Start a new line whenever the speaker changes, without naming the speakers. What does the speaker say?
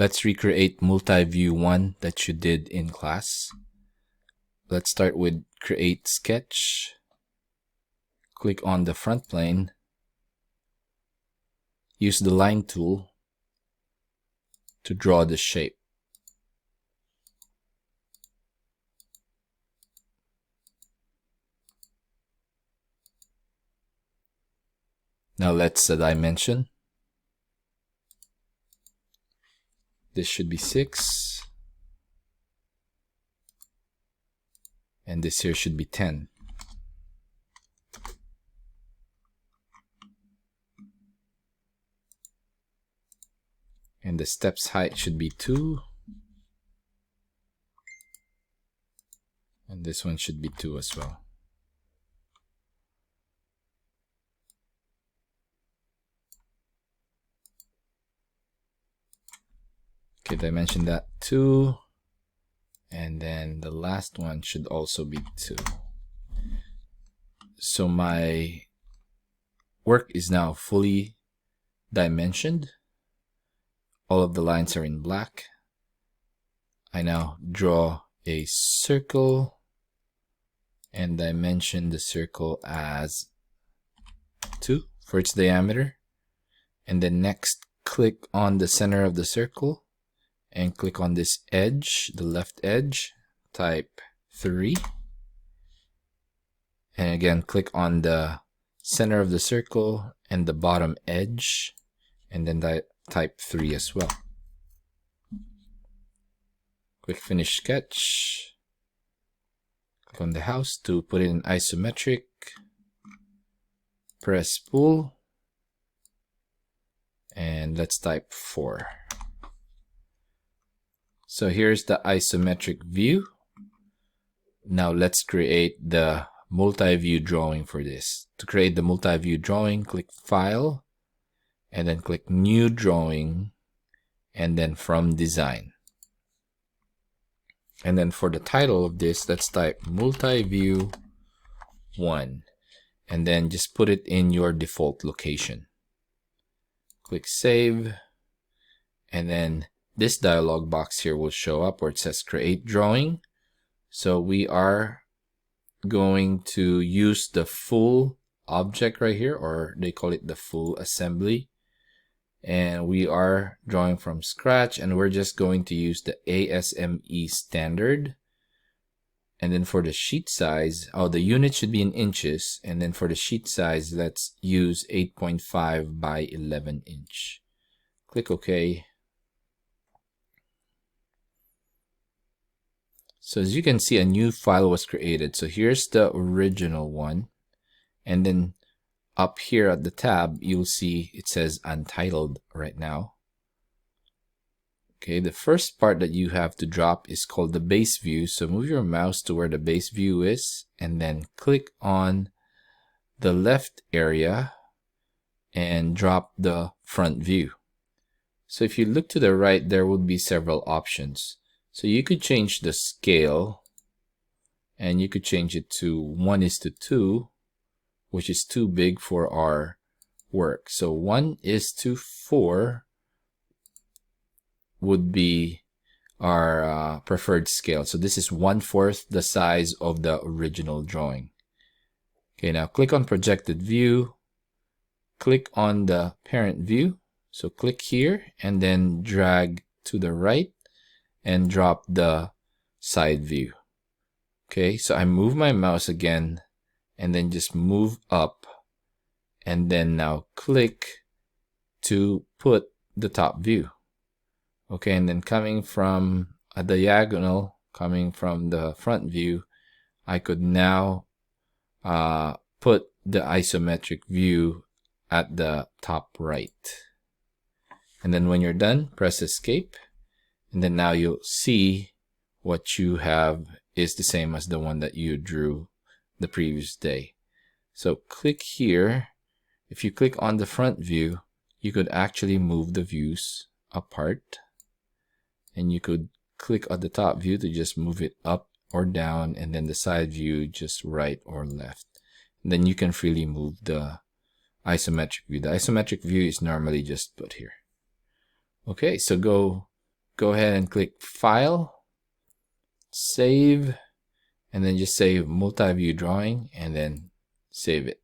Let's recreate Multiview 1 that you did in class. Let's start with Create Sketch. Click on the front plane. Use the line tool to draw the shape. Now let's dimension. This should be 6. And this here should be 10. And the steps height should be 2. And this one should be 2 as well. Okay, dimension that 2. And then the last one should also be 2. So my work is now fully dimensioned. All of the lines are in black. I now draw a circle and dimension the circle as 2 for its diameter. And then next, click on the center of the circle and click on this edge, the left edge, type 3. And again, click on the center of the circle and the bottom edge, and then type 3 as well. Click Finish Sketch. Click on the house to put it in isometric. Press Pull. And let's type 4. So here's the isometric view. Now let's create the multi-view drawing for this. To create the multi-view drawing, click File, and then click New Drawing, and then from Design. And then for the title of this, let's type Multiview 1, and then just put it in your default location. Click Save, and then this dialog box here will show up where it says Create Drawing. So we are going to use the full object right here, or they call it the full assembly. And we are drawing from scratch, and we're just going to use the ASME standard. And then for the sheet size, the unit should be in inches. And then for the sheet size, let's use 8.5 by 11 inch. Click OK. So as you can see, a new file was created. So here's the original one. And then up here at the tab, you'll see it says Untitled right now. Okay, the first part that you have to drop is called the base view. So move your mouse to where the base view is, and then click on the left area and drop the front view. So if you look to the right, there would be several options. So you could change the scale, and you could change it to 1:2, which is too big for our work. So 1:4 would be our preferred scale. So this is 1/4 the size of the original drawing. Okay, now click on Projected View. Click on the parent view. So click here and then drag to the right and drop the side view. Okay, so I move my mouse again and then just move up, and then now click to put the top view. Okay, and then coming from a diagonal, coming from the front view, I could now put the isometric view at the top right. And then when you're done, press Escape. And then now you'll see what you have is the same as the one that you drew the previous day. So click here. If you click on the front view, you could actually move the views apart. And you could click on the top view to just move it up or down, and then the side view just right or left. And then you can freely move the isometric view. The isometric view is normally just put here. Okay, so go go ahead and click File, Save, and then just save Multiview Drawing, and then save it.